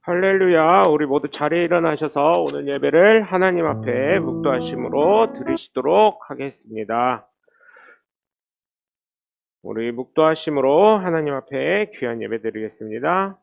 할렐루야. 우리 모두 자리에 일어나셔서 오늘 예배를 하나님 앞에 묵도하심으로 드리시도록 하겠습니다. 우리 묵도하심으로 하나님 앞에 귀한 예배 드리겠습니다.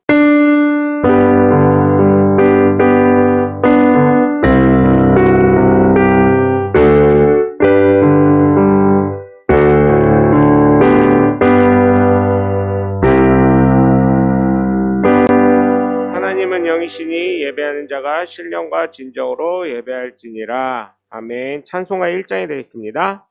하나님은 영이시니 예배하는 자가 신령과 진정으로 예배할지니라. 아멘. 찬송가 1장이 되겠습니다.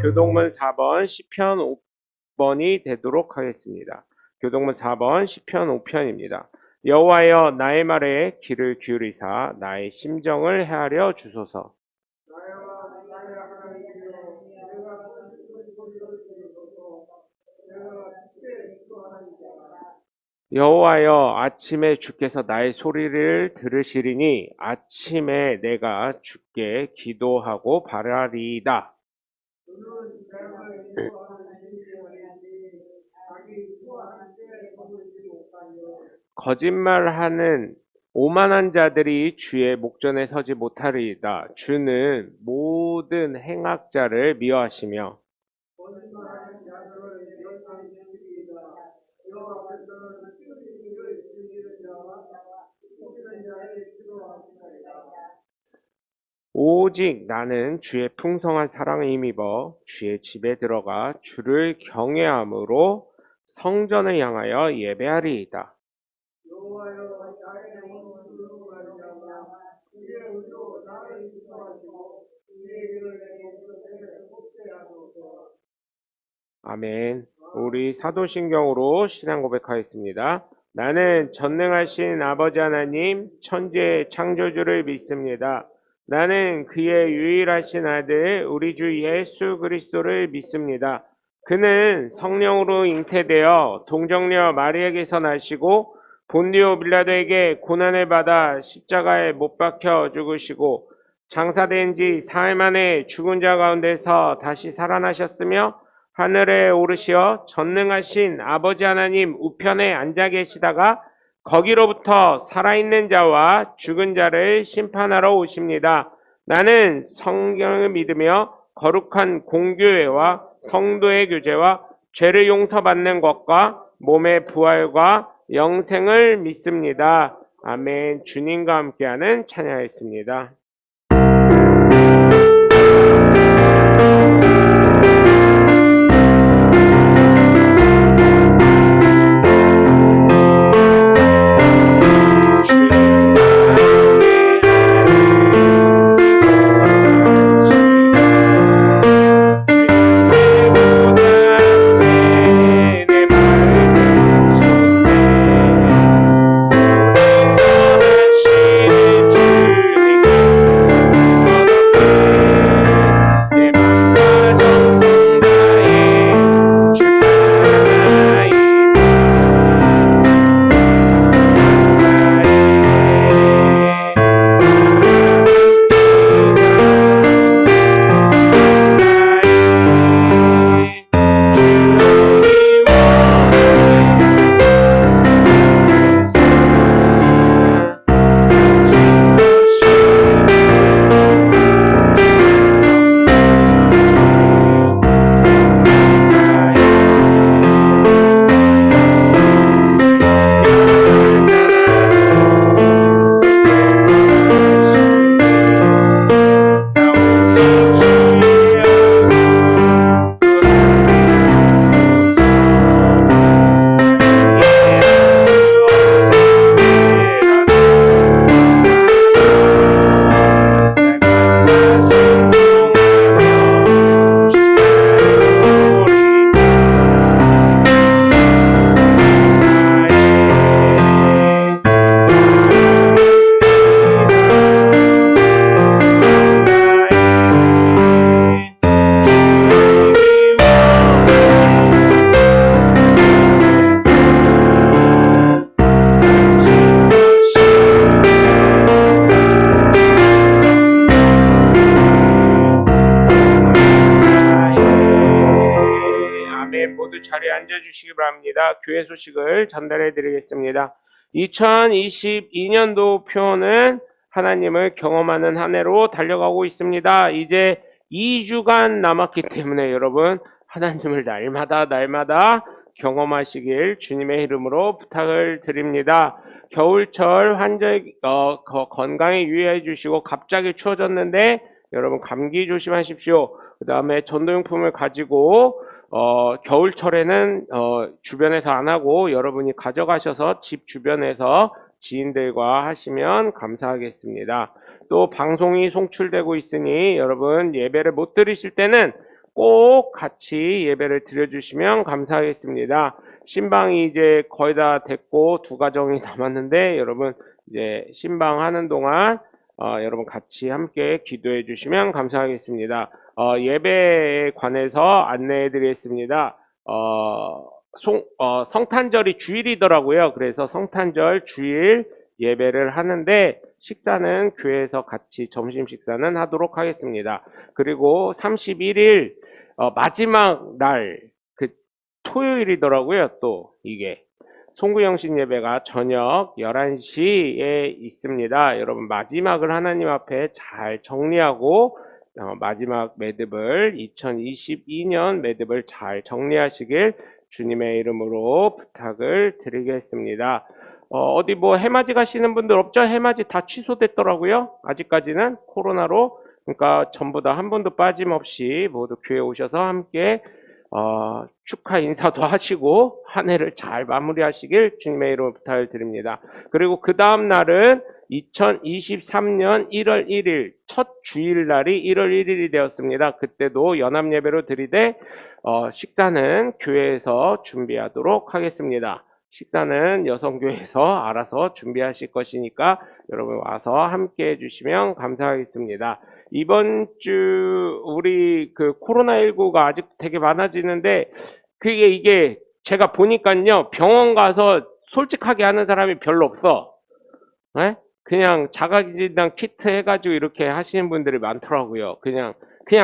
교동문 4번 시편 5번이 되도록 하겠습니다. 교동문 4번 시편 5편입니다. 여호와여 나의 말에 귀를 기울이사 나의 심정을 헤아려 주소서. 여호와여 아침에 주께서 나의 소리를 들으시리니 아침에 내가 주께 기도하고 바라리이다. 거짓말하는 오만한 자들이 주의 목전에 서지 못하리이다. 주는 모든 행악자를 미워하시며 오직 나는 주의 풍성한 사랑에 힘입어 주의 집에 들어가 주를 경외함으로 성전을 향하여 예배하리이다. 아멘. 우리 사도신경으로 신앙 고백하겠습니다. 나는 전능하신 아버지 하나님 천지의 창조주를 믿습니다. 나는 그의 유일하신 아들 우리 주 예수 그리스도를 믿습니다. 그는 성령으로 잉태되어 동정녀 마리아에게서 나시고 본디오 빌라도에게 고난을 받아 십자가에 못 박혀 죽으시고 장사된 지 사흘 만에 죽은 자 가운데서 다시 살아나셨으며 하늘에 오르시어 전능하신 아버지 하나님 우편에 앉아 계시다가 거기로부터 살아있는 자와 죽은 자를 심판하러 오십니다. 나는 성경을 믿으며 거룩한 공교회와 성도의 교제와 죄를 용서받는 것과 몸의 부활과 영생을 믿습니다. 아멘. 주님과 함께하는 찬양했습니다. 자리에 앉아주시기 바랍니다. 교회 소식을 전달해 드리겠습니다. 2022년도 표는 하나님을 경험하는 한 해로 달려가고 있습니다. 이제 2주간 남았기 때문에 여러분 하나님을 날마다 경험하시길 주님의 이름으로 부탁을 드립니다. 겨울철 건강에 유의해 주시고 갑자기 추워졌는데 여러분 감기 조심하십시오. 그 다음에 전도용품을 가지고 겨울철에는 주변에서 안 하고 여러분이 가져가셔서 집 주변에서 지인들과 하시면 감사하겠습니다. 또 방송이 송출되고 있으니 여러분 예배를 못 드리실 때는 꼭 같이 예배를 드려주시면 감사하겠습니다. 신방이 이제 거의 다 됐고 2가정이 남았는데 여러분 이제 신방하는 동안 여러분 같이 함께 기도해 주시면 감사하겠습니다. 예배에 관해서 안내해 드리겠습니다. 성탄절이 주일이더라고요. 그래서 성탄절 주일 예배를 하는데 식사는 교회에서 같이 점심 식사는 하도록 하겠습니다. 그리고 31일 마지막 날 그 토요일이더라고요. 또 이게 송구영신 예배가 저녁 11시에 있습니다. 여러분 마지막을 하나님 앞에 잘 정리하고 마지막 매듭을 2022년 매듭을 잘 정리하시길 주님의 이름으로 부탁을 드리겠습니다. 어디 뭐 해맞이 가시는 분들 없죠? 해맞이 다 취소됐더라고요. 아직까지는 코로나로. 그러니까 전부 다 한 분도 빠짐없이 모두 교회 오셔서 함께 축하 인사도 하시고 한 해를 잘 마무리하시길 주님의 이름으로 부탁을 드립니다. 그리고 그 다음 날은 2023년 1월 1일 첫 주일날이 1월 1일이 되었습니다. 그때도 연합예배로 드리되 식사는 교회에서 준비하도록 하겠습니다. 식사는 여성교회에서 알아서 준비하실 것이니까 여러분 와서 함께 해주시면 감사하겠습니다. 이번 주 우리 그 코로나19가 아직 되게 많아지는데 이게 제가 보니까요 병원 가서 솔직하게 하는 사람이 별로 없어. 네? 그냥 자가진단 키트 해가지고 이렇게 하시는 분들이 많더라고요. 그냥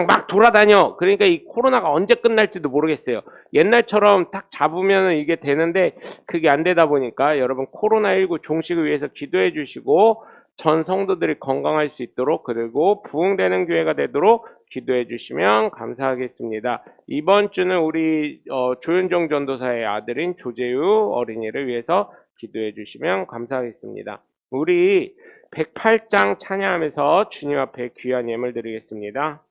막 돌아다녀. 그러니까 이 코로나가 언제 끝날지도 모르겠어요. 옛날처럼 딱 잡으면 이게 되는데 그게 안 되다 보니까 여러분 코로나19 종식을 위해서 기도해 주시고 전 성도들이 건강할 수 있도록 그리고 부흥되는 교회가 되도록 기도해 주시면 감사하겠습니다. 이번 주는 우리 조윤정 전도사의 아들인 조재유 어린이를 위해서 기도해 주시면 감사하겠습니다. 우리 108장 찬양하면서 주님 앞에 귀한 예물 드리겠습니다.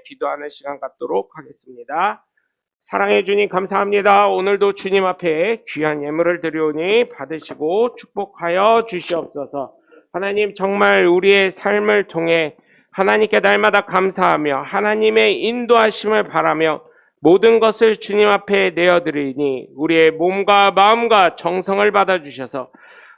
기도하는 시간 갖도록 하겠습니다. 사랑해 주님 감사합니다. 오늘도 주님 앞에 귀한 예물을 드려오니 받으시고 축복하여 주시옵소서. 하나님 정말 우리의 삶을 통해 하나님께 날마다 감사하며 하나님의 인도하심을 바라며 모든 것을 주님 앞에 내어드리니 우리의 몸과 마음과 정성을 받아주셔서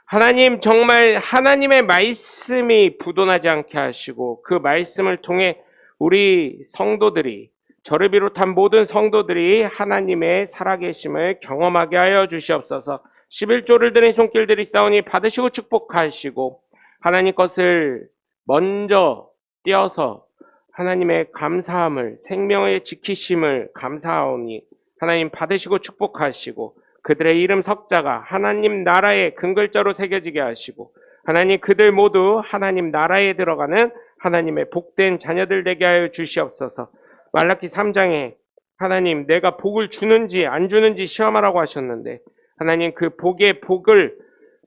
하나님 정말 하나님의 말씀이 부도나지 않게 하시고 그 말씀을 통해 우리 성도들이 저를 비롯한 모든 성도들이 하나님의 살아계심을 경험하게 하여 주시옵소서. 11조를 드린 손길들이 싸우니 받으시고 축복하시고 하나님 것을 먼저 띄어서 하나님의 감사함을 생명의 지키심을 감사하오니 하나님 받으시고 축복하시고 그들의 이름 석자가 하나님 나라의 근글자로 새겨지게 하시고 하나님 그들 모두 하나님 나라에 들어가는 하나님의 복된 자녀들 되게 하여 주시옵소서. 말라기 3장에 하나님 내가 복을 주는지 안 주는지 시험하라고 하셨는데 하나님 그 복의 복을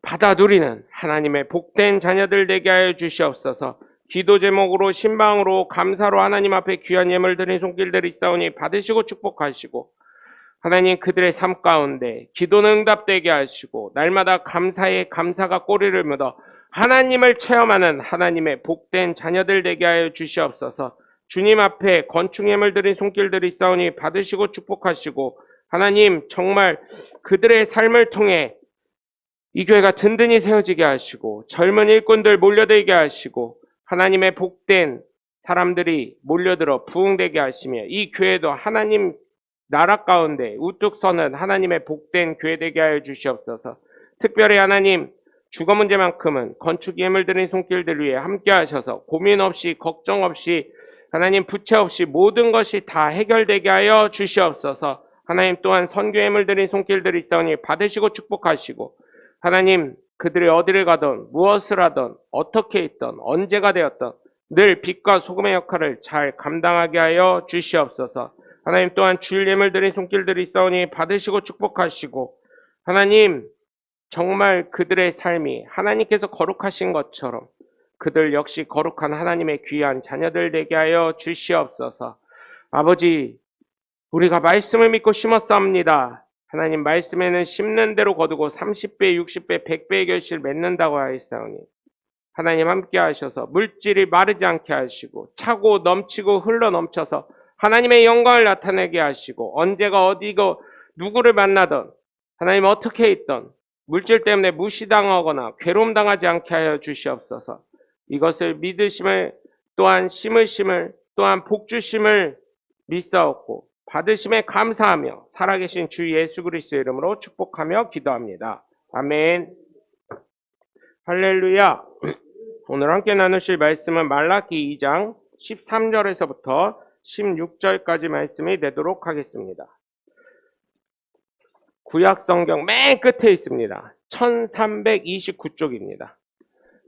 받아 누리는 하나님의 복된 자녀들 되게 하여 주시옵소서. 기도 제목으로 신방으로 감사로 하나님 앞에 귀한 예물 드린 손길들이 있사오니 받으시고 축복하시고 하나님 그들의 삶 가운데 기도는 응답되게 하시고 날마다 감사에 감사가 꼬리를 묻어 하나님을 체험하는 하나님의 복된 자녀들 되게 하여 주시옵소서. 주님 앞에 건축 예물 드린 손길들이 있사오니 받으시고 축복하시고 하나님 정말 그들의 삶을 통해 이 교회가 든든히 세워지게 하시고 젊은 일꾼들 몰려들게 하시고 하나님의 복된 사람들이 몰려들어 부흥되게 하시며 이 교회도 하나님 나라 가운데 우뚝 서는 하나님의 복된 교회 되게 하여 주시옵소서. 특별히 하나님 주거 문제만큼은 건축 예물 드린 손길들 위해 함께 하셔서 고민 없이 걱정 없이 하나님 부채 없이 모든 것이 다 해결되게 하여 주시옵소서. 하나님 또한 선교 예물 드린 손길들이 있사오니 받으시고 축복하시고 하나님 그들이 어디를 가든 무엇을 하든 어떻게 있든 언제가 되었든 늘 빛과 소금의 역할을 잘 감당하게 하여 주시옵소서. 하나님 또한 주일 예물 드린 손길들이 있사오니 받으시고 축복하시고 하나님 정말 그들의 삶이 하나님께서 거룩하신 것처럼 그들 역시 거룩한 하나님의 귀한 자녀들 되게 하여 주시옵소서. 아버지 우리가 말씀을 믿고 심었사옵니다. 하나님 말씀에는 심는 대로 거두고 30배, 60배, 100배의 결실을 맺는다고 하였사오니 하나님 함께 하셔서 물질이 마르지 않게 하시고 차고 넘치고 흘러 넘쳐서 하나님의 영광을 나타내게 하시고 언제가 어디고 누구를 만나든 하나님 어떻게 있든 물질 때문에 무시당하거나 괴로움당하지 않게 하여 주시옵소서. 이것을 믿으심을 또한 심으심을 또한 복주심을 믿사옵고 받으심에 감사하며 살아계신 주 예수 그리스도의 이름으로 축복하며 기도합니다. 아멘. 할렐루야. 오늘 함께 나누실 말씀은 말라기 2장 13절에서부터 16절까지 말씀이 되도록 하겠습니다. 구약 성경 맨 끝에 있습니다. 1329쪽입니다.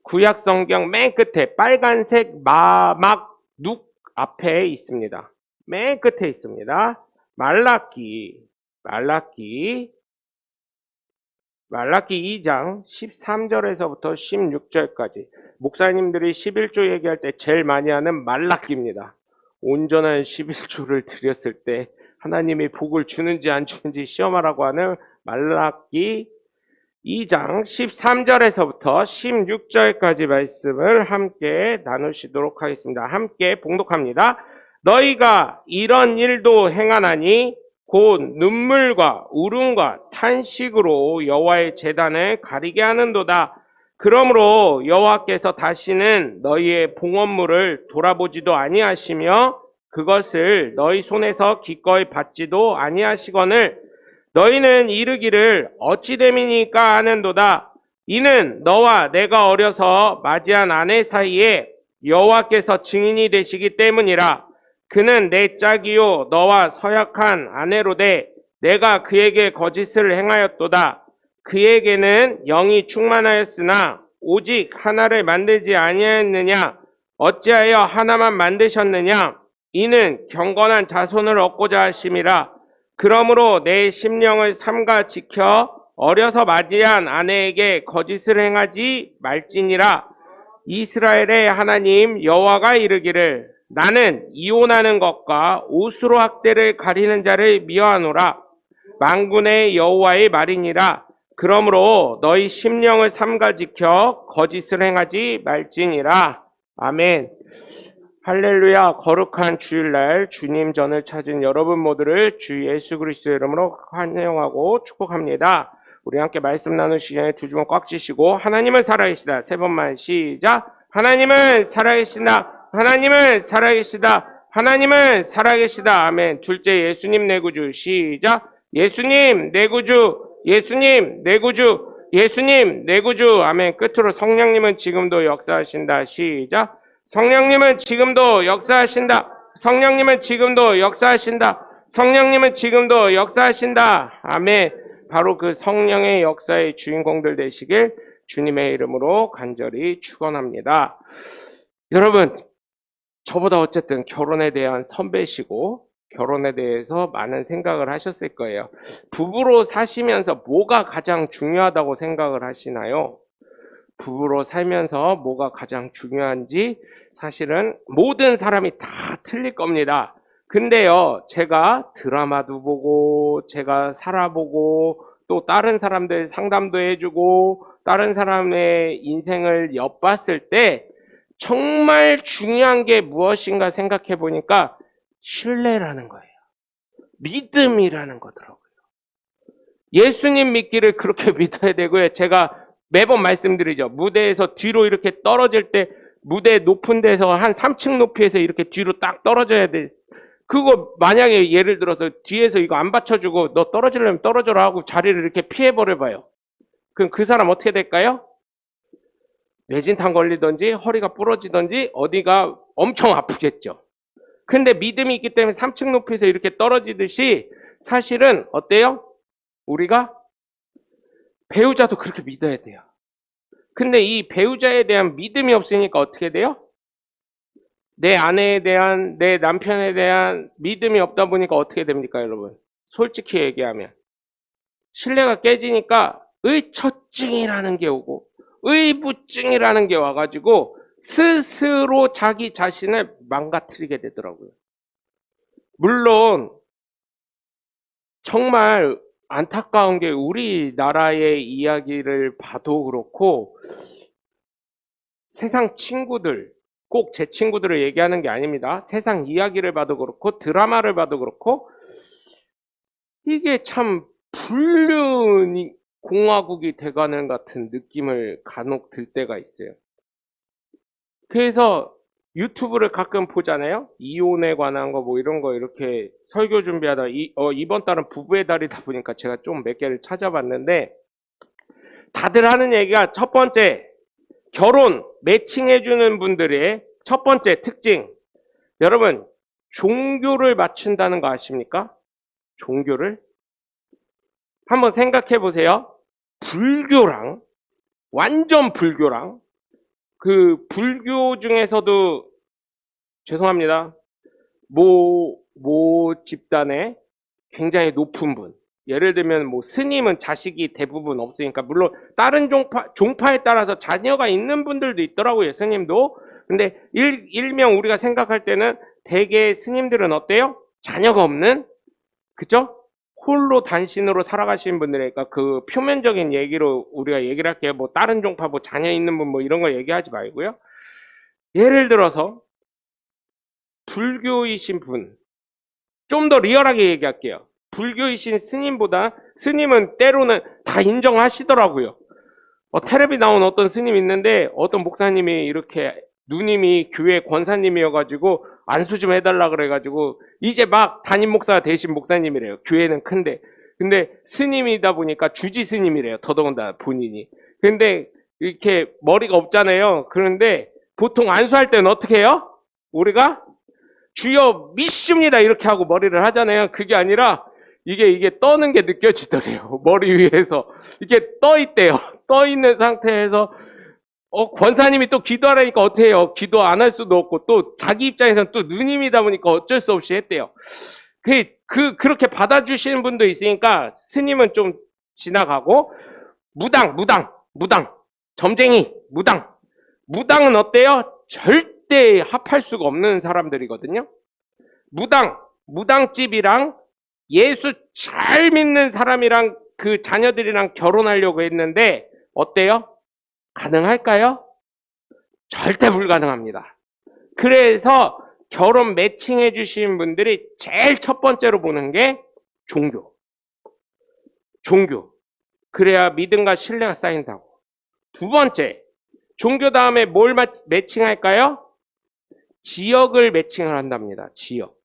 구약 성경 맨 끝에 빨간색 마막 눅 앞에 있습니다. 맨 끝에 있습니다. 말라기 2장 13절에서부터 16절까지 목사님들이 11조 얘기할 때 제일 많이 하는 말라기입니다. 온전한 11조를 드렸을 때 하나님이 복을 주는지 안 주는지 시험하라고 하는 말라기 2장 13절에서부터 16절까지 말씀을 함께 나누시도록 하겠습니다. 함께 봉독합니다. 너희가 이런 일도 행하나니 곧 눈물과 울음과 탄식으로 여호와의 제단을 가리게 하는도다. 그러므로 여호와께서 다시는 너희의 봉헌물을 돌아보지도 아니하시며 그것을 너희 손에서 기꺼이 받지도 아니하시거늘 너희는 이르기를 어찌 됨이니까 하는도다. 이는 너와 내가 어려서 맞이한 아내 사이에 여호와께서 증인이 되시기 때문이라. 그는 내 짝이요 너와 서약한 아내로되 내가 그에게 거짓을 행하였도다. 그에게는 영이 충만하였으나 오직 하나를 만들지 아니하였느냐? 어찌하여 하나만 만드셨느냐? 이는 경건한 자손을 얻고자 하심이라. 그러므로 내 심령을 삼가 지켜 어려서 맞이한 아내에게 거짓을 행하지 말지니라. 이스라엘의 하나님 여호와가 이르기를 나는 이혼하는 것과 옷으로 학대를 가리는 자를 미워하노라. 만군의 여호와의 말이니라. 그러므로 너희 심령을 삼가 지켜 거짓을 행하지 말지니라. 아멘. 할렐루야. 거룩한 주일날 주님 전을 찾은 여러분 모두를 주 예수 그리스도의 이름으로 환영하고 축복합니다. 우리 함께 말씀 나누는 시간에 두 주먹 꽉 쥐시고 하나님은 살아계시다. 세 번만 시작. 하나님은 살아계시다. 하나님은 살아계시다. 하나님은 살아계시다. 아멘. 둘째, 예수님 내 구주. 시작. 예수님 내 구주. 예수님 내 구주. 예수님 내 구주. 아멘. 끝으로 성령님은 지금도 역사하신다. 시작. 성령님은 지금도 역사하신다. 성령님은 지금도 역사하신다. 성령님은 지금도 역사하신다. 아멘. 바로 그 성령의 역사의 주인공들 되시길 주님의 이름으로 간절히 축원합니다. 여러분, 저보다 어쨌든 결혼에 대한 선배시고 결혼에 대해서 많은 생각을 하셨을 거예요. 부부로 사시면서 뭐가 가장 중요하다고 생각을 하시나요? 부부로 살면서 뭐가 가장 중요한지 사실은 모든 사람이 다 틀릴 겁니다. 근데요, 제가 드라마도 보고, 제가 살아보고, 또 다른 사람들 상담도 해주고, 다른 사람의 인생을 엿봤을 때, 정말 중요한 게 무엇인가 생각해 보니까, 신뢰라는 거예요. 믿음이라는 거더라고요. 예수님 믿기를 그렇게 믿어야 되고요. 제가 매번 말씀드리죠. 무대에서 뒤로 이렇게 떨어질 때, 무대 높은 데서 한 3층 높이에서 이렇게 뒤로 딱 떨어져야 돼. 그거 만약에 예를 들어서 뒤에서 이거 안 받쳐주고 너 떨어지려면 떨어져라 하고 자리를 이렇게 피해버려봐요. 그럼 그 사람 어떻게 될까요? 뇌진탕 걸리든지 허리가 부러지든지 어디가 엄청 아프겠죠. 근데 믿음이 있기 때문에 3층 높이에서 이렇게 떨어지듯이 사실은 어때요? 우리가 배우자도 그렇게 믿어야 돼요. 근데 이 배우자에 대한 믿음이 없으니까 어떻게 돼요? 내 아내에 대한, 내 남편에 대한 믿음이 없다 보니까 어떻게 됩니까, 여러분? 솔직히 얘기하면. 신뢰가 깨지니까 의처증이라는 게 오고, 의부증이라는 게 와가지고, 스스로 자기 자신을 망가뜨리게 되더라고요. 물론, 정말 안타까운 게 우리나라의 이야기를 봐도 그렇고, 세상 친구들, 꼭 제 친구들을 얘기하는 게 아닙니다. 세상 이야기를 봐도 그렇고 드라마를 봐도 그렇고 이게 참 불륜 공화국이 돼가는 같은 느낌을 간혹 들 때가 있어요. 그래서 유튜브를 가끔 보잖아요. 이혼에 관한 거 뭐 이런 거 이렇게 설교 준비하다 이번 달은 부부의 달이다 보니까 제가 좀 몇 개를 찾아봤는데 다들 하는 얘기가 첫 번째, 결혼 매칭해주는 분들의 첫 번째 특징. 여러분, 종교를 맞춘다는 거 아십니까? 종교를? 한번 생각해 보세요. 불교랑, 완전 불교랑, 그 불교 중에서도, 죄송합니다. 모 집단의 굉장히 높은 분. 예를 들면 뭐 스님은 자식이 대부분 없으니까 물론 다른 종파에 따라서 자녀가 있는 분들도 있더라고요. 스님도. 근데 일명 우리가 생각할 때는 대개 스님들은 어때요? 자녀가 없는, 그죠? 홀로 단신으로 살아가시는 분들이니까 그 표면적인 얘기로 우리가 얘기를 할게요. 뭐 다른 종파 뭐 자녀 있는 분 뭐 이런 거 얘기하지 말고요. 예를 들어서 불교이신 분, 좀 더 리얼하게 얘기할게요. 불교이신 스님보다 스님은 때로는 다 인정하시더라고요. 텔레비 나온 어떤 스님 있는데 어떤 목사님이 이렇게 누님이 교회 권사님이어가지고 안수 좀 해달라 그래가지고 이제 막 담임 목사 대신 목사님이래요. 교회는 큰데. 근데 스님이다 보니까 주지 스님이래요. 더더군다나 본인이. 근데 이렇게 머리가 없잖아요. 그런데 보통 안수할 때는 어떻게 해요? 우리가 주여 믿습니다 이렇게 하고 머리를 하잖아요. 그게 아니라 이게 떠는 게 느껴지더래요. 머리 위에서. 이게 떠 있대요. 떠 있는 상태에서 권사님이 또 기도하라니까 어떻게 해요? 기도 안 할 수도 없고 또 자기 입장에서는 또 누님이다 보니까 어쩔 수 없이 했대요. 그렇게 받아주시는 분도 있으니까 스님은 좀 지나가고 무당, 점쟁이, 무당은 어때요? 절대 합할 수가 없는 사람들이거든요. 무당집이랑 예수 잘 믿는 사람이랑 그 자녀들이랑 결혼하려고 했는데 어때요? 가능할까요? 절대 불가능합니다. 그래서 결혼 매칭해 주신 분들이 제일 첫 번째로 보는 게 종교. 그래야 믿음과 신뢰가 쌓인다고. 두 번째, 종교 다음에 뭘 매칭할까요? 지역을 매칭을 한답니다. 지역.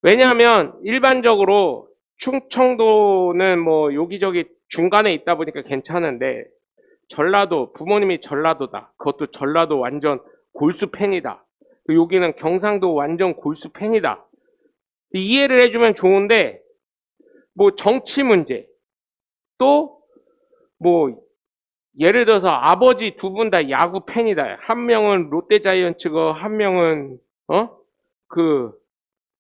왜냐하면 일반적으로 충청도는 뭐 여기저기 중간에 있다 보니까 괜찮은데 전라도, 부모님이 전라도다. 그것도 전라도 완전 골수 팬이다. 여기는 경상도 완전 골수 팬이다. 이해를 해주면 좋은데 뭐 정치 문제 또 뭐 예를 들어서 아버지 두 분 다 야구 팬이다. 한 명은 롯데자이언츠고 한 명은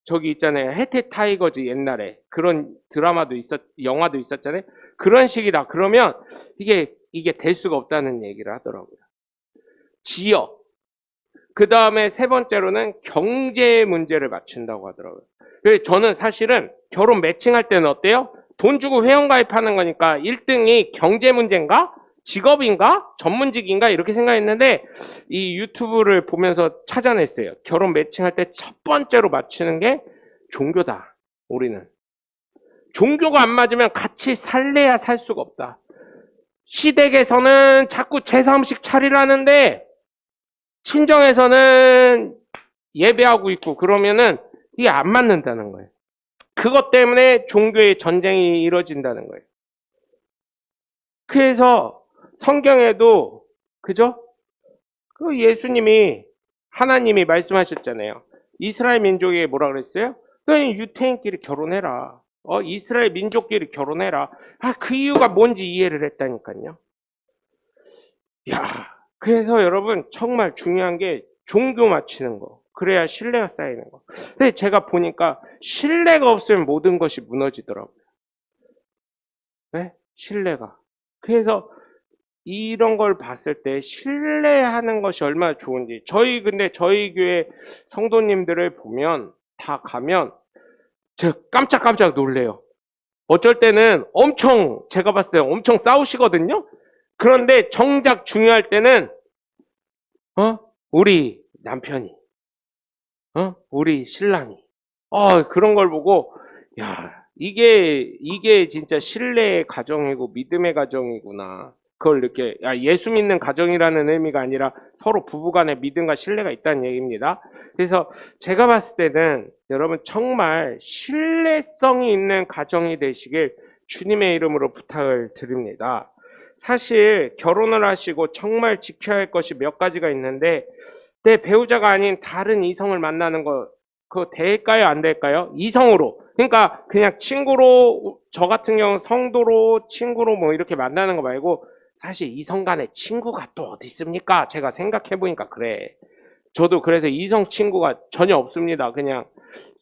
저기 있잖아요. 해태 타이거즈 옛날에 그런 드라마도 영화도 있었잖아요. 그런 식이다. 그러면 이게 될 수가 없다는 얘기를 하더라고요. 지역. 그 다음에 세 번째로는 경제 문제를 맞춘다고 하더라고요. 그래서 저는 사실은 결혼 매칭할 때는 어때요? 돈 주고 회원가입하는 거니까 1등이 경제 문제인가? 직업인가? 전문직인가? 이렇게 생각했는데 이 유튜브를 보면서 찾아냈어요. 결혼 매칭할 때 첫 번째로 맞추는 게 종교다. 우리는. 종교가 안 맞으면 같이 살래야 살 수가 없다. 시댁에서는 자꾸 제사음식 차리라는데 친정에서는 예배하고 있고 그러면은 이게 안 맞는다는 거예요. 그것 때문에 종교의 전쟁이 이루어진다는 거예요. 그래서 성경에도 그죠? 그 예수님이 하나님이 말씀하셨잖아요. 이스라엘 민족에게 뭐라 그랬어요? 너희 유태인끼리 결혼해라. 이스라엘 민족끼리 결혼해라. 그 이유가 뭔지 이해를 했다니까요. 야, 그래서 여러분 정말 중요한 게 종교 맞추는 거. 그래야 신뢰가 쌓이는 거. 근데 제가 보니까 신뢰가 없으면 모든 것이 무너지더라고요. 네? 신뢰가. 그래서 이런 걸 봤을 때 신뢰하는 것이 얼마나 좋은지. 근데 저희 교회 성도님들을 보면 다 가면 제가 깜짝깜짝 놀래요. 어쩔 때는 제가 봤을 때 엄청 싸우시거든요. 그런데 정작 중요할 때는 우리 남편이 우리 신랑이 그런 걸 보고 야, 이게 진짜 신뢰의 가정이고 믿음의 가정이구나. 그걸 이렇게 예수 믿는 가정이라는 의미가 아니라 서로 부부간에 믿음과 신뢰가 있다는 얘기입니다. 그래서 제가 봤을 때는 여러분 정말 신뢰성이 있는 가정이 되시길 주님의 이름으로 부탁을 드립니다. 사실 결혼을 하시고 정말 지켜야 할 것이 몇 가지가 있는데 내 배우자가 아닌 다른 이성을 만나는 거 그거 될까요? 안 될까요? 이성으로. 그러니까 그냥 친구로 저 같은 경우 성도로 친구로 뭐 이렇게 만나는 거 말고 사실 이성 간에 친구가 또 어디 있습니까? 제가 생각해 보니까 그래. 저도 그래서 이성 친구가 전혀 없습니다. 그냥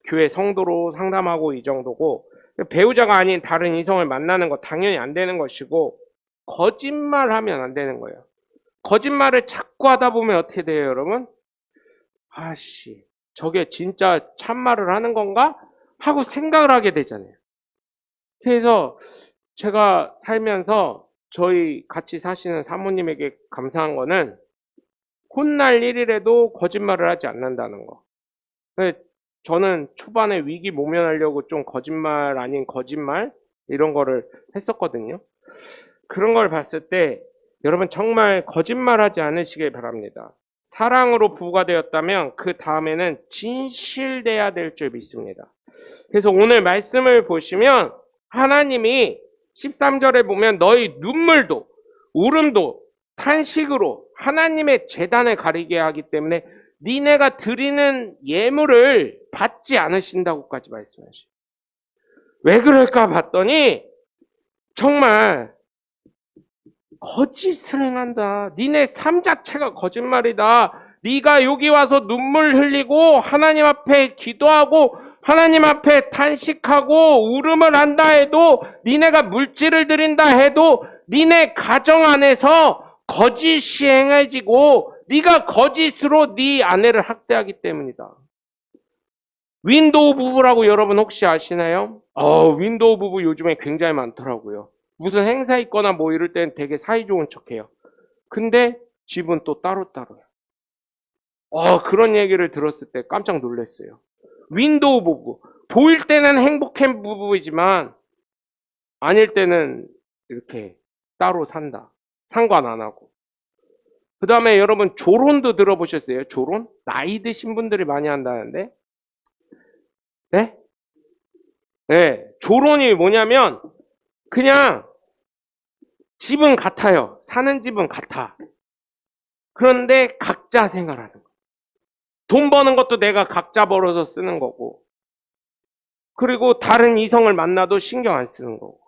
교회 성도로 상담하고 이 정도고 배우자가 아닌 다른 이성을 만나는 거 당연히 안 되는 것이고 거짓말하면 안 되는 거예요. 거짓말을 자꾸 하다 보면 어떻게 돼요, 여러분? 저게 진짜 참말을 하는 건가? 하고 생각을 하게 되잖아요. 그래서 제가 살면서 저희 같이 사시는 사모님에게 감사한 거는 혼날 일이라도 거짓말을 하지 않는다는 거. 저는 초반에 위기 모면하려고 좀 거짓말 아닌 거짓말 이런 거를 했었거든요. 그런 걸 봤을 때 여러분 정말 거짓말하지 않으시길 바랍니다. 사랑으로 부부가 되었다면 그 다음에는 진실돼야 될 줄 믿습니다. 그래서 오늘 말씀을 보시면 하나님이 13절에 보면 너희 눈물도 울음도 탄식으로 하나님의 제단을 가리게 하기 때문에 니네가 드리는 예물을 받지 않으신다고까지 말씀하셔요. 왜 그럴까 봤더니 정말 거짓을 행한다. 니네 삶 자체가 거짓말이다. 네가 여기 와서 눈물 흘리고 하나님 앞에 기도하고 하나님 앞에 탄식하고 울음을 한다 해도 니네가 물질을 드린다 해도 니네 가정 안에서 거짓이 행해지고 네가 거짓으로 네 아내를 학대하기 때문이다. 윈도우 부부라고 여러분 혹시 아시나요? 윈도우 부부 요즘에 굉장히 많더라고요. 무슨 행사 있거나 뭐 이럴 땐 되게 사이좋은 척해요. 근데 집은 또 따로따로요. 그런 얘기를 들었을 때 깜짝 놀랐어요. 윈도우 부부. 보일 때는 행복한 부부이지만 아닐 때는 이렇게 따로 산다. 상관 안 하고. 그 다음에 여러분 조론도 들어보셨어요? 조론? 나이 드신 분들이 많이 한다는데. 네? 네. 조론이 뭐냐면 그냥 집은 같아요. 사는 집은 같아. 그런데 각자 생활하는 거. 돈 버는 것도 내가 각자 벌어서 쓰는 거고. 그리고 다른 이성을 만나도 신경 안 쓰는 거고.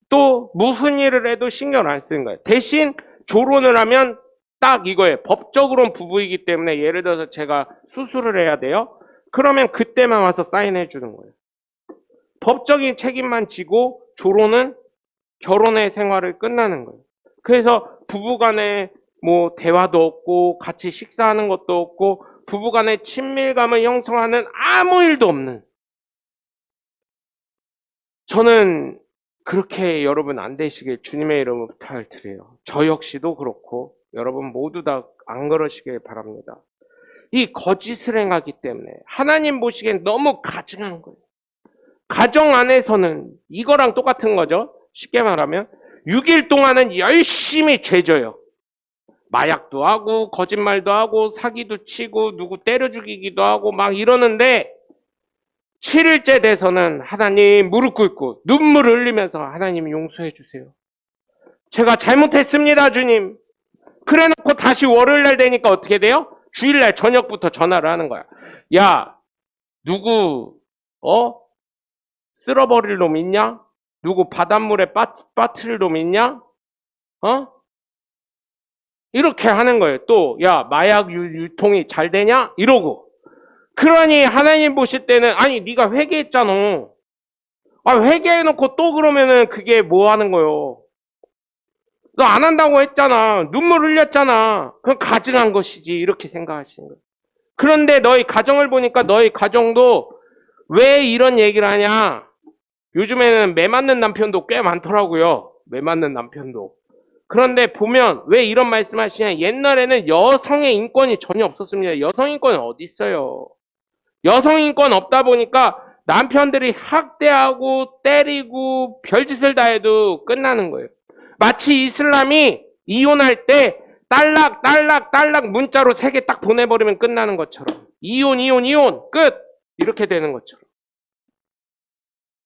또 무슨 일을 해도 신경 안 쓰는 거예요. 대신 조론을 하면 딱 이거예요. 법적으로는 부부이기 때문에 예를 들어서 제가 수술을 해야 돼요. 그러면 그때만 와서 사인해 주는 거예요. 법적인 책임만 지고 조론은 결혼의 생활을 끝나는 거예요. 그래서 부부간에 뭐 대화도 없고 같이 식사하는 것도 없고 부부간의 친밀감을 형성하는 아무 일도 없는, 저는 그렇게 여러분 안 되시길 주님의 이름으로 부탁을 드려요. 저 역시도 그렇고 여러분 모두 다 안 그러시길 바랍니다. 이 거짓을 행하기 때문에 하나님 보시기엔 너무 가증한 거예요. 가정 안에서는 이거랑 똑같은 거죠. 쉽게 말하면 6일 동안은 열심히 죄져요. 마약도 하고 거짓말도 하고 사기도 치고 누구 때려 죽이기도 하고 막 이러는데 7일째 돼서는 하나님 무릎 꿇고 눈물을 흘리면서 하나님 용서해 주세요. 제가 잘못했습니다, 주님. 그래 놓고 다시 월요일날 되니까 어떻게 돼요? 주일날 저녁부터 전화를 하는 거야. 야, 누구 쓸어버릴 놈 있냐? 누구 바닷물에 빠뜨릴 놈 있냐? 이렇게 하는 거예요. 또 야, 마약 유통이 잘 되냐? 이러고. 그러니 하나님 보실 때는 아니 네가 회개했잖아. 회개해놓고 또 그러면은 그게 뭐 하는 거요? 너 안 한다고 했잖아. 눈물 흘렸잖아. 그건 가증한 것이지. 이렇게 생각하시는 거예요. 그런데 너희 가정을 보니까 너희 가정도 왜 이런 얘기를 하냐? 요즘에는 매 맞는 남편도 꽤 많더라고요. 매 맞는 남편도. 그런데 보면 왜 이런 말씀 하시냐? 옛날에는 여성의 인권이 전혀 없었습니다. 여성 인권은 어디 있어요? 여성 인권 없다 보니까 남편들이 학대하고 때리고 별짓을 다 해도 끝나는 거예요. 마치 이슬람이 이혼할 때 딸락 문자로 3개 딱 보내버리면 끝나는 것처럼 이혼 끝 이렇게 되는 것처럼.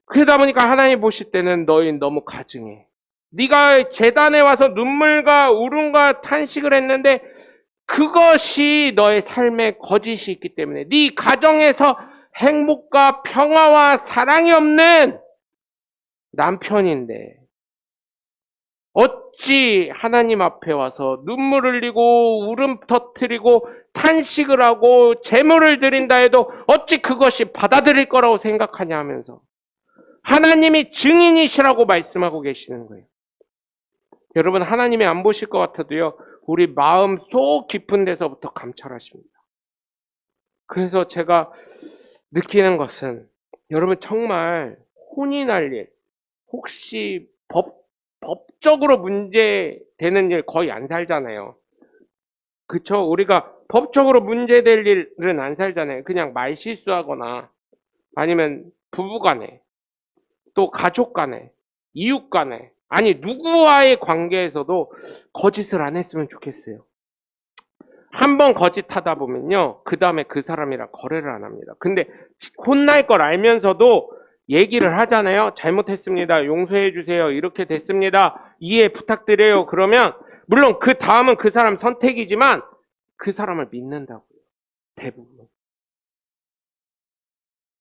그러다 보니까 하나님 보실 때는 너희 너무 가증해. 네가 제단에 와서 눈물과 울음과 탄식을 했는데 그것이 너의 삶의 거짓이 있기 때문에 네 가정에서 행복과 평화와 사랑이 없는 남편인데 어찌 하나님 앞에 와서 눈물 흘리고 울음 터뜨리고 탄식을 하고 제물을 드린다 해도 어찌 그것이 받아들일 거라고 생각하냐 하면서 하나님이 증인이시라고 말씀하고 계시는 거예요. 여러분 하나님이 안 보실 것 같아도요. 우리 마음 속 깊은 데서부터 감찰하십니다. 그래서 제가 느끼는 것은 여러분 정말 혼이 날 일, 혹시 법적으로 문제되는 일 거의 안 살잖아요. 그쵸? 우리가 법적으로 문제될 일은 안 살잖아요. 그냥 말실수하거나 아니면 부부간에 또 가족간에 이웃간에 아니 누구와의 관계에서도 거짓을 안 했으면 좋겠어요. 한번 거짓하다 보면요 그 다음에 그 사람이랑 거래를 안 합니다. 근데 혼날 걸 알면서도 얘기를 하잖아요. 잘못했습니다. 용서해 주세요. 이렇게 됐습니다. 이해 부탁드려요. 그러면 물론 그 다음은 그 사람 선택이지만 그 사람을 믿는다고요.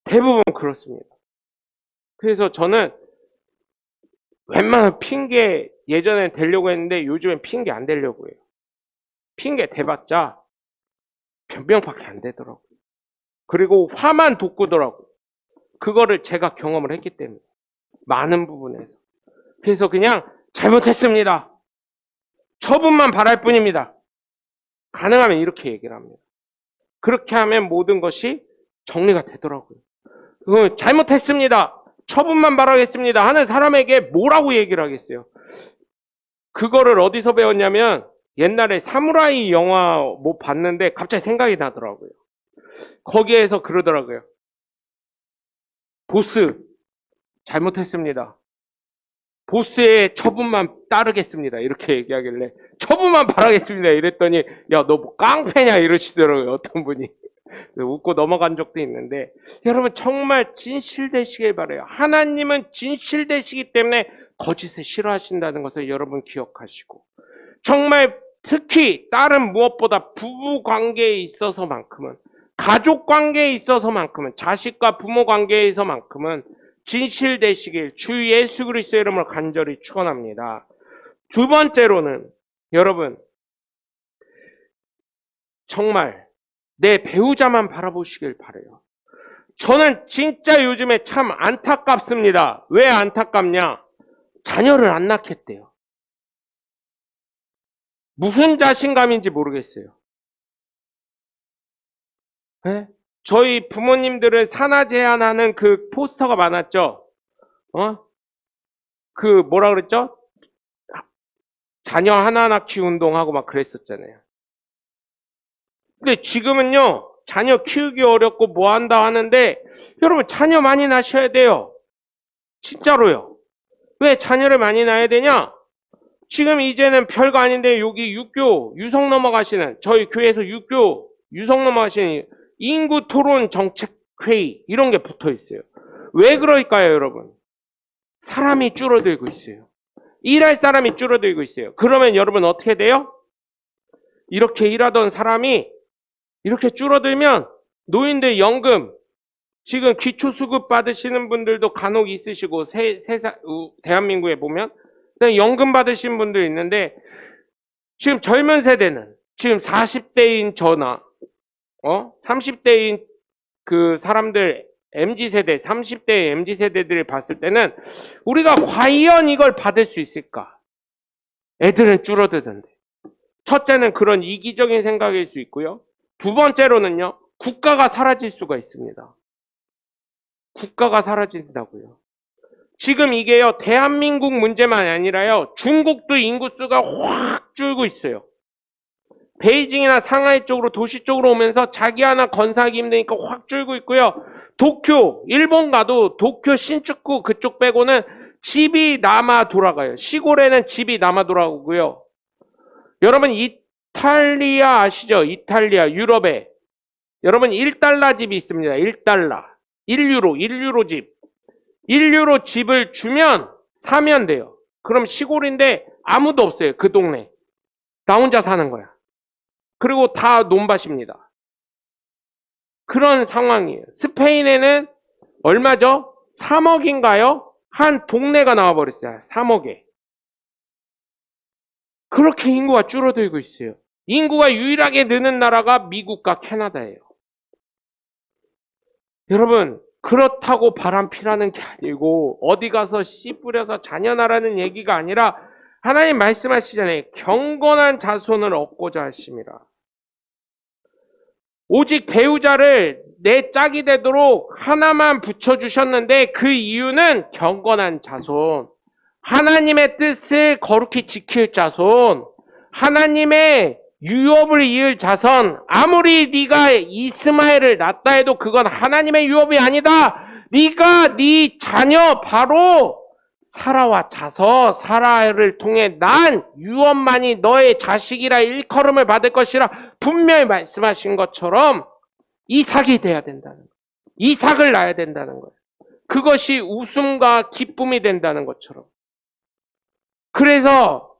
대부분 그렇습니다. 그래서 저는 웬만한 핑계 예전엔 대려고 했는데 요즘엔 핑계 안 대려고 해요. 핑계 대봤자 변명밖에 안 되더라고요. 그리고 화만 돋구더라고요. 그거를 제가 경험을 했기 때문에 많은 부분에서. 그래서 그냥 잘못했습니다. 처분만 바랄 뿐입니다. 가능하면 이렇게 얘기를 합니다. 그렇게 하면 모든 것이 정리가 되더라고요. 잘못했습니다. 처분만 바라겠습니다 하는 사람에게 뭐라고 얘기를 하겠어요? 그거를 어디서 배웠냐면 옛날에 사무라이 영화 뭐 봤는데 갑자기 생각이 나더라고요. 거기에서 그러더라고요. 보스 잘못했습니다. 보스의 처분만 따르겠습니다. 이렇게 얘기하길래 처분만 바라겠습니다. 이랬더니 야, 너 뭐 깡패냐 이러시더라고요. 어떤 분이. 웃고 넘어간 적도 있는데 여러분 정말 진실되시길 바라요. 하나님은 진실되시기 때문에 거짓을 싫어하신다는 것을 여러분 기억하시고 정말 특히 다른 무엇보다 부부 관계에 있어서만큼은 가족 관계에 있어서만큼은 자식과 부모 관계에 있어서만큼은 진실되시길 주 예수 그리스도의 이름으로 간절히 축원합니다. 두 번째로는 여러분 정말 내 배우자만 바라보시길 바라요. 저는 진짜 요즘에 참 안타깝습니다. 왜 안타깝냐? 자녀를 안 낳겠대요. 무슨 자신감인지 모르겠어요. 네? 저희 부모님들은 산하 제한하는 그 포스터가 많았죠. 그 뭐라 그랬죠? 자녀 하나하나 키운동하고 막 그랬었잖아요. 근데 지금은요, 자녀 키우기 어렵고 뭐 한다 하는데, 여러분, 자녀 많이 낳으셔야 돼요. 진짜로요. 왜 자녀를 많이 낳아야 되냐? 지금 이제는 별거 아닌데, 여기 유교, 유성 넘어가시는, 저희 교회에서 유교, 유성 넘어가시는 인구 토론 정책회의, 이런 게 붙어 있어요. 왜 그럴까요, 여러분? 사람이 줄어들고 있어요. 일할 사람이 줄어들고 있어요. 그러면 여러분 어떻게 돼요? 이렇게 일하던 사람이 이렇게 줄어들면 노인들 연금, 지금 기초수급 받으시는 분들도 간혹 있으시고, 대한민국에 보면 연금 받으신 분들 있는데, 지금 젊은 세대는, 지금 40대인 저나, 30대인 그 사람들, MZ세대, 30대 MZ세대들을 봤을 때는, 우리가 과연 이걸 받을 수 있을까? 애들은 줄어드는데. 첫째는 그런 이기적인 생각일 수 있고요. 두 번째로는요, 국가가 사라질 수가 있습니다. 국가가 사라진다고요. 지금 이게요, 대한민국 문제만 아니라요, 중국도 인구수가 확 줄고 있어요. 베이징이나 상하이 쪽으로, 도시 쪽으로 오면서 자기 하나 건사하기 힘드니까 확 줄고 있고요. 도쿄, 일본 가도 도쿄 신주쿠 그쪽 빼고는 집이 남아 돌아가요. 시골에는 집이 남아 돌아가고요. 여러분, 이탈리아 아시죠? 이탈리아, 유럽에. 여러분, 1달러 집이 있습니다. 1달러. 1유로 집. 1유로 집을 주면, 사면 돼요. 그럼 시골인데 아무도 없어요. 그 동네. 나 혼자 사는 거야. 그리고 다 논밭입니다. 그런 상황이에요. 스페인에는 얼마죠? 3억인가요? 한 동네가 나와버렸어요. 3억에. 그렇게 인구가 줄어들고 있어요. 인구가 유일하게 느는 나라가 미국과 캐나다예요. 여러분, 그렇다고 바람 피라는 게 아니고 어디 가서 씨 뿌려서 자녀나라는 얘기가 아니라 하나님 말씀하시잖아요. 경건한 자손을 얻고자 하심이라. 오직 배우자를 내 짝이 되도록 하나만 붙여주셨는데 그 이유는 경건한 자손, 하나님의 뜻을 거룩히 지킬 자손, 하나님의 유업을 이을 자손. 아무리 네가 이스마엘을 낳았다 해도 그건 하나님의 유업이 아니다. 네가 네 자녀 바로 사라와 자서 사라를 통해 난 유업만이 너의 자식이라 일컬음을 받을 것이라 분명히 말씀하신 것처럼 이삭이 돼야 된다는 거예요. 이삭을 낳아야 된다는 거예요. 그것이 웃음과 기쁨이 된다는 것처럼. 그래서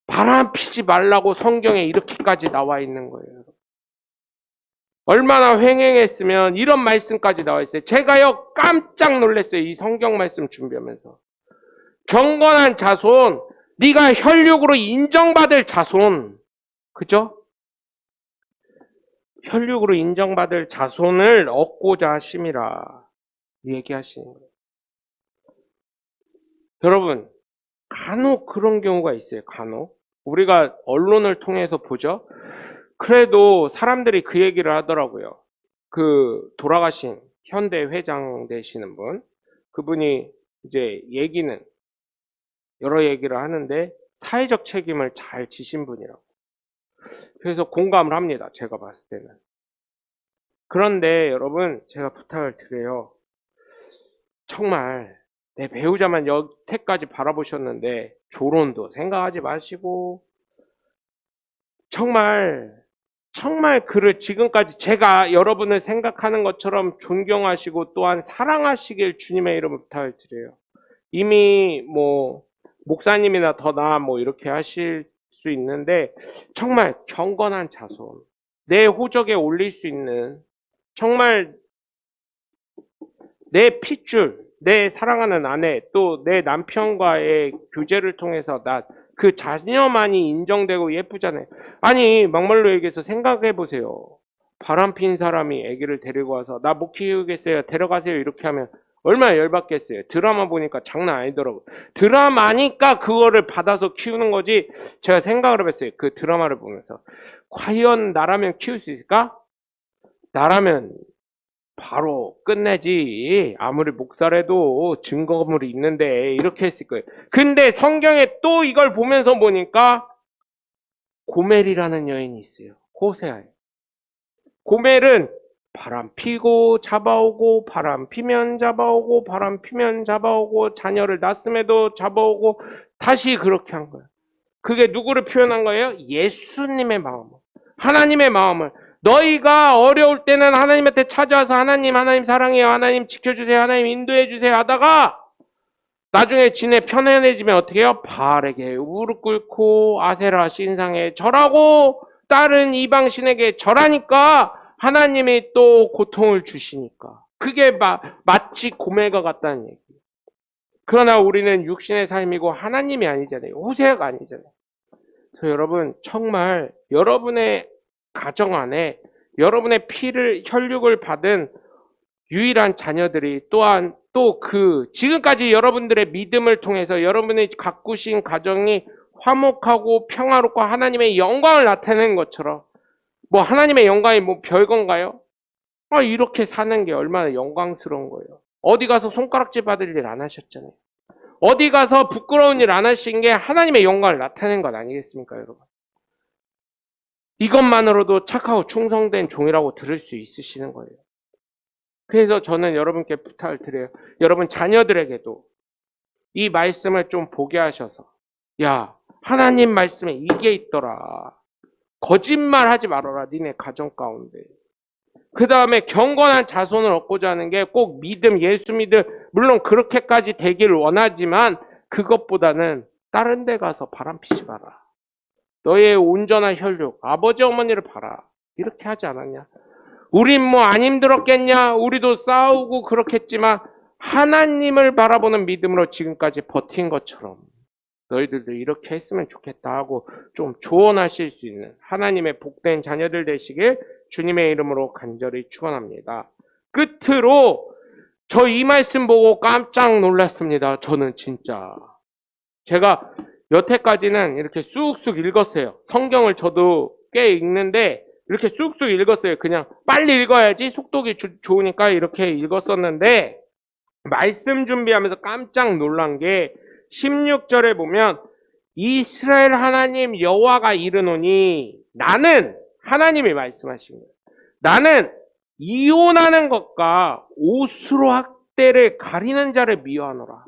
바람 피지 말라고 성경에 이렇게까지 나와 있는 거예요. 얼마나 횡행했으면 이런 말씀까지 나와 있어요. 제가요 깜짝 놀랐어요. 이 성경 말씀 준비하면서. 경건한 자손, 네가 혈육으로 인정받을 자손, 그죠? 혈육으로 인정받을 자손을 얻고자 하심이라 얘기하시는 거예요. 여러분, 간혹 그런 경우가 있어요. 간혹. 우리가 언론을 통해서 보죠. 그래도 사람들이 그 얘기를 하더라고요. 그 돌아가신 현대 회장 되시는 분, 그분이 이제 얘기는 여러 얘기를 하는데 사회적 책임을 잘 지신 분이라고. 그래서 공감을 합니다. 제가 봤을 때는. 그런데 여러분, 제가 부탁을 드려요. 정말 내 배우자만 여태까지 바라보셨는데 조론도 생각하지 마시고 정말 그를 지금까지 제가 여러분을 생각하는 것처럼 존경하시고 또한 사랑하시길 주님의 이름으로 부탁을 드려요. 이미 뭐 목사님이나 더 나아 뭐 이렇게 하실 수 있는데 정말 경건한 자손, 내 호적에 올릴 수 있는 정말 내 핏줄, 내 사랑하는 아내, 또 내 남편과의 교제를 통해서 나 그 자녀만이 인정되고 예쁘잖아요. 아니 막말로 얘기해서 생각해 보세요. 바람핀 사람이 아기를 데리고 와서 나 못 키우겠어요, 데려가세요 이렇게 하면 얼마나 열받겠어요. 드라마 보니까 장난 아니더라고요. 드라마니까 그거를 받아서 키우는 거지. 제가 생각을 해봤어요. 그 드라마를 보면서 과연 나라면 키울 수 있을까? 나라면 바로 끝내지. 아무리 목사라도 증거물이 있는데 이렇게 했을 거예요. 근데 성경에 또 이걸 보면서 보니까 고멜이라는 여인이 있어요. 호세아에. 고멜은 바람 피고 잡아오고 바람 피면 잡아오고 바람 피면 잡아오고 자녀를 낳았음에도 잡아오고 다시 그렇게 한 거예요. 그게 누구를 표현한 거예요? 예수님의 마음을, 하나님의 마음을. 너희가 어려울 때는 하나님한테 찾아와서 하나님 사랑해요, 하나님 지켜주세요, 하나님 인도해주세요 하다가 나중에 지네 편안해지면 어떻게 해요? 바알에게 무릎 꿇고 아세라 신상에 절하고 다른 이방신에게 절하니까 하나님이 또 고통을 주시니까 그게 마치 고멜과 같다는 얘기예요. 그러나 우리는 육신의 삶이고 하나님이 아니잖아요. 호세아가 아니잖아요. 그래서 여러분 정말 여러분의 가정 안에 여러분의 혈육을 받은 유일한 자녀들이 또한 또 그 지금까지 여러분들의 믿음을 통해서 여러분의 가꾸신 가정이 화목하고 평화롭고 하나님의 영광을 나타내는 것처럼 뭐 하나님의 영광이 뭐 별건가요? 이렇게 사는 게 얼마나 영광스러운 거예요. 어디 가서 손가락질 받을 일 안 하셨잖아요. 어디 가서 부끄러운 일 안 하신 게 하나님의 영광을 나타낸 것 아니겠습니까, 여러분? 이것만으로도 착하고 충성된 종이라고 들을 수 있으시는 거예요. 그래서 저는 여러분께 부탁을 드려요. 여러분 자녀들에게도 이 말씀을 좀 보게 하셔서 야, 하나님 말씀에 이게 있더라. 거짓말 하지 말아라, 니네 가정 가운데. 그 다음에 경건한 자손을 얻고자 하는 게 꼭 믿음, 예수 믿음, 물론 그렇게까지 되기를 원하지만 그것보다는 다른 데 가서 바람피지 마라. 너의 온전한 혈육, 아버지 어머니를 봐라. 이렇게 하지 않았냐? 우린 뭐 안 힘들었겠냐? 우리도 싸우고 그렇겠지만 하나님을 바라보는 믿음으로 지금까지 버틴 것처럼 너희들도 이렇게 했으면 좋겠다 하고 좀 조언하실 수 있는 하나님의 복된 자녀들 되시길 주님의 이름으로 간절히 축원합니다. 끝으로 저 이 말씀 보고 깜짝 놀랐습니다. 저는 진짜 제가 여태까지는 이렇게 쑥쑥 읽었어요. 성경을 저도 꽤 읽는데 이렇게 쑥쑥 읽었어요. 그냥 빨리 읽어야지 속독이 좋으니까 이렇게 읽었었는데 말씀 준비하면서 깜짝 놀란 게 16절에 보면 이스라엘 하나님 여호와가 이르노니 나는, 하나님이 말씀하신 거예요. 나는 이혼하는 것과 옷으로 학대를 가리는 자를 미워하노라.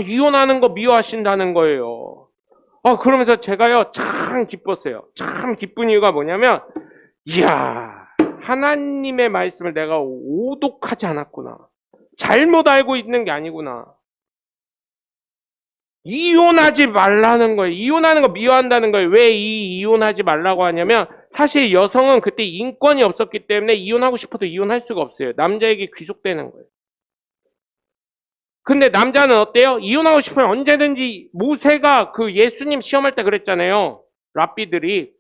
이혼하는 거 미워하신다는 거예요. 그러면서 제가요 참 기뻤어요. 참 기쁜 이유가 뭐냐면 이야, 하나님의 말씀을 내가 오독하지 않았구나. 잘못 알고 있는 게 아니구나. 이혼하지 말라는 거예요. 이혼하는 거 미워한다는 거예요. 왜 이혼하지 말라고 하냐면 사실 여성은 그때 인권이 없었기 때문에 이혼하고 싶어도 이혼할 수가 없어요. 남자에게 귀속되는 거예요. 근데 남자는 어때요? 이혼하고 싶으면 언제든지. 모세가 그 예수님 시험할 때 그랬잖아요. 랍비들이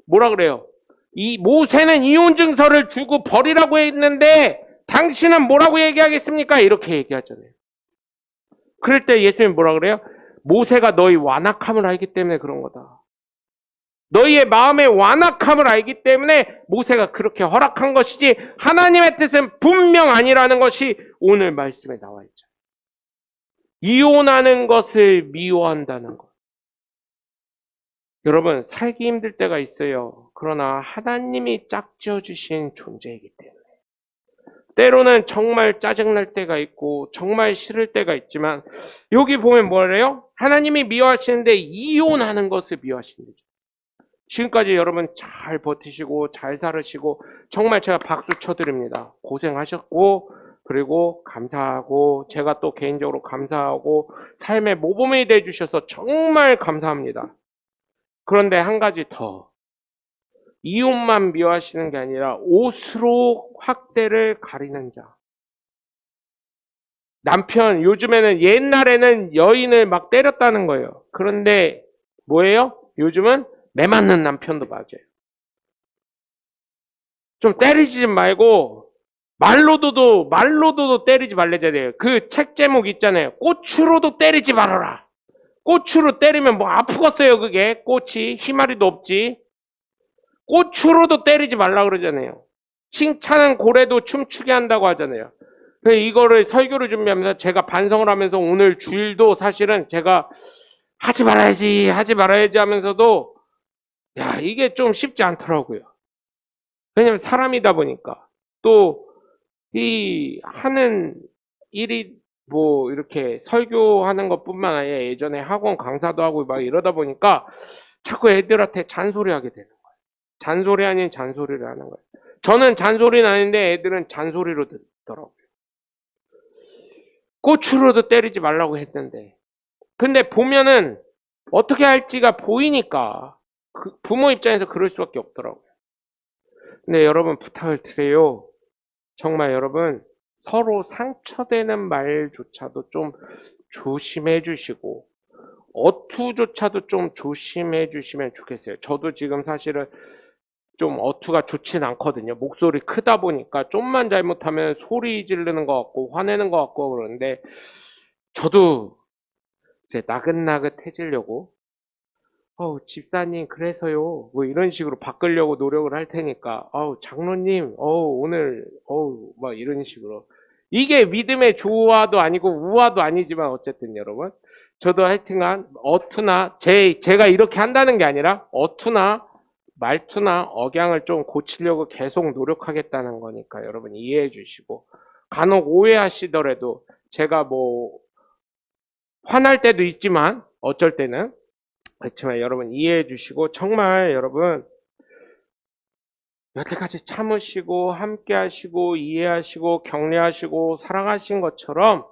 뭐라 그래요? 이 모세는 이혼 증서를 주고 버리라고 했는데 당신은 뭐라고 얘기하겠습니까? 이렇게 얘기하잖아요. 그럴 때 예수님 뭐라 그래요? 모세가 너희 완악함을 알기 때문에 그런 거다. 너희의 마음의 완악함을 알기 때문에 모세가 그렇게 허락한 것이지 하나님의 뜻은 분명 아니라는 것이 오늘 말씀에 나와 있죠. 이혼하는 것을 미워한다는 것. 여러분, 살기 힘들 때가 있어요. 그러나 하나님이 짝지어 주신 존재이기 때문에. 때로는 정말 짜증날 때가 있고 정말 싫을 때가 있지만 여기 보면 뭐래요? 하나님이 미워하시는데 이혼하는 것을 미워하신대요. 지금까지 여러분 잘 버티시고 잘 살으시고 정말 제가 박수 쳐드립니다. 고생하셨고 그리고 감사하고 제가 또 개인적으로 감사하고 삶의 모범이 되어주셔서 정말 감사합니다. 그런데 한 가지 더. 이웃만 미워하시는 게 아니라 옷으로 확대를 가리는 자. 남편, 요즘에는 옛날에는 여인을 막 때렸다는 거예요. 그런데 뭐예요? 요즘은 매 맞는 남편도 맞아요. 좀 때리지 좀 말고 말로도 때리지 말래잖아요. 그 책 제목 있잖아요. 꽃으로도 때리지 말아라. 꽃으로 때리면 뭐 아프겠어요, 그게. 꽃이 희마리도 없지. 꽃으로도 때리지 말라 그러잖아요. 칭찬은 고래도 춤추게 한다고 하잖아요. 이거를 설교를 준비하면서 제가 반성을 하면서 오늘 주일도 사실은 제가 하지 말아야지 하면서도 야, 이게 좀 쉽지 않더라고요. 왜냐면 사람이다 보니까 또 이 하는 일이 뭐 이렇게 설교하는 것뿐만 아니라 예전에 학원 강사도 하고 막 이러다 보니까 자꾸 애들한테 잔소리하게 되는 거예요. 잔소리 아닌 잔소리를 하는 거예요. 저는 잔소리는 아닌데 애들은 잔소리로 듣더라고요. 꽃으로도 때리지 말라고 했는데 근데 보면은 어떻게 할지가 보이니까 부모 입장에서 그럴 수밖에 없더라고요. 근데 여러분 부탁을 드려요. 정말 여러분 서로 상처되는 말조차도 좀 조심해 주시고 어투조차도 좀 조심해 주시면 좋겠어요. 저도 지금 사실은 좀 어투가 좋진 않거든요. 목소리 크다 보니까 좀만 잘못하면 소리 지르는 것 같고 화내는 것 같고 그러는데 저도 이제 나긋나긋해지려고 집사님 그래서요 뭐 이런 식으로 바꾸려고 노력을 할 테니까 장로님 오늘 막 이런 식으로 이게 믿음의 조화도 아니고 우화도 아니지만 어쨌든 여러분 저도 하여튼간 어투나 제가 이렇게 한다는 게 아니라 어투나 말투나 억양을 좀 고치려고 계속 노력하겠다는 거니까 여러분 이해해 주시고 간혹 오해하시더라도 제가 뭐 화날 때도 있지만 어쩔 때는 그렇지만 여러분 이해해 주시고 정말 여러분 여태까지 참으시고 함께 하시고 이해하시고 격려하시고 사랑하신 것처럼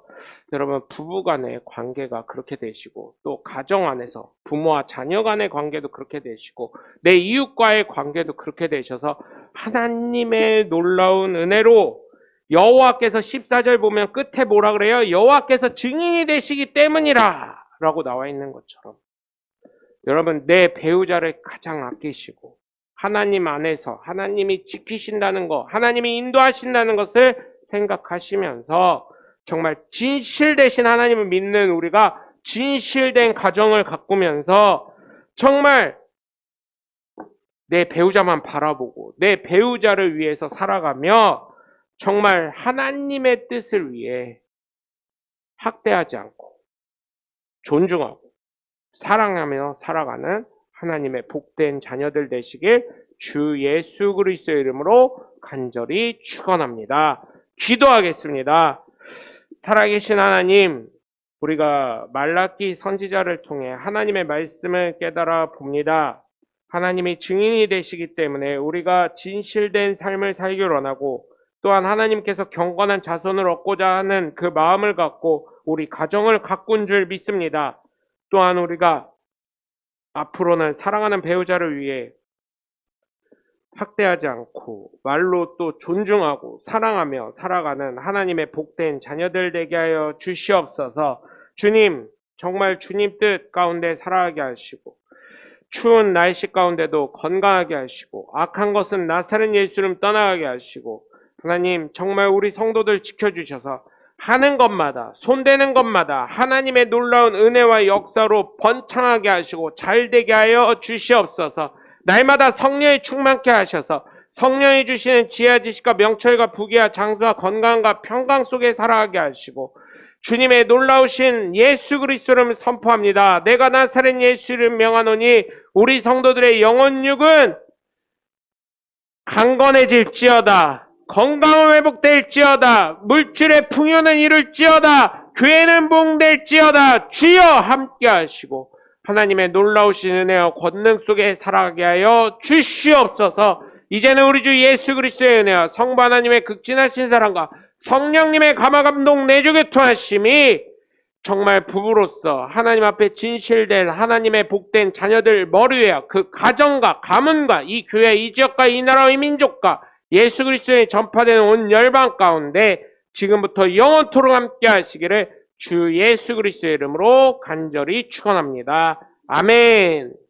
여러분 부부간의 관계가 그렇게 되시고 또 가정 안에서 부모와 자녀 간의 관계도 그렇게 되시고 내 이웃과의 관계도 그렇게 되셔서 하나님의 놀라운 은혜로 여호와께서 14절 보면 끝에 뭐라 그래요? 여호와께서 증인이 되시기 때문이라 라고 나와 있는 것처럼 여러분 내 배우자를 가장 아끼시고 하나님 안에서 하나님이 지키신다는 것, 하나님이 인도하신다는 것을 생각하시면서 정말 진실되신 하나님을 믿는 우리가 진실된 가정을 가꾸면서 정말 내 배우자만 바라보고 내 배우자를 위해서 살아가며 정말 하나님의 뜻을 위해 학대하지 않고 존중하고 사랑하며 살아가는 하나님의 복된 자녀들 되시길 주 예수 그리스도의 이름으로 간절히 축원합니다. 기도하겠습니다. 살아계신 하나님, 우리가 말라기 선지자를 통해 하나님의 말씀을 깨달아 봅니다. 하나님이 증인이 되시기 때문에 우리가 진실된 삶을 살기를 원하고 또한 하나님께서 경건한 자손을 얻고자 하는 그 마음을 갖고 우리 가정을 가꾼 줄 믿습니다. 또한 우리가 앞으로는 사랑하는 배우자를 위해 학대하지 않고 말로 또 존중하고 사랑하며 살아가는 하나님의 복된 자녀들 되게 하여 주시옵소서. 주님, 정말 주님 뜻 가운데 살아가게 하시고 추운 날씨 가운데도 건강하게 하시고 악한 것은 나사렛 예수를 떠나가게 하시고 하나님 정말 우리 성도들 지켜주셔서 하는 것마다 손대는 것마다 하나님의 놀라운 은혜와 역사로 번창하게 하시고 잘되게 하여 주시옵소서. 날마다 성령이 충만케 하셔서 성령이 주시는 지혜와 지식과 명철과 부귀와 장수와 건강과 평강 속에 살아가게 하시고 주님의 놀라우신 예수 그리스도를 선포합니다. 내가 나사렛 예수를 명하노니 우리 성도들의 영혼육은 강건해질지어다. 건강은 회복될지어다. 물질의 풍요는 이룰지어다. 교회는 부흥될지어다. 주여 함께 하시고 하나님의 놀라우신 은혜와 권능 속에 살아가게 하여 주시옵소서. 이제는 우리 주 예수 그리스도의 은혜와 성부 하나님의 극진하신 사랑과 성령님의 감화감동 내주교통하심이 정말 부부로서 하나님 앞에 진실된 하나님의 복된 자녀들 머리 위에 그 가정과 가문과 이 교회 이 지역과 이 나라와 이 민족과 예수 그리스도의 전파되는 온 열방 가운데 지금부터 영원토록 함께 하시기를 주 예수 그리스도의 이름으로 간절히 축원합니다. 아멘.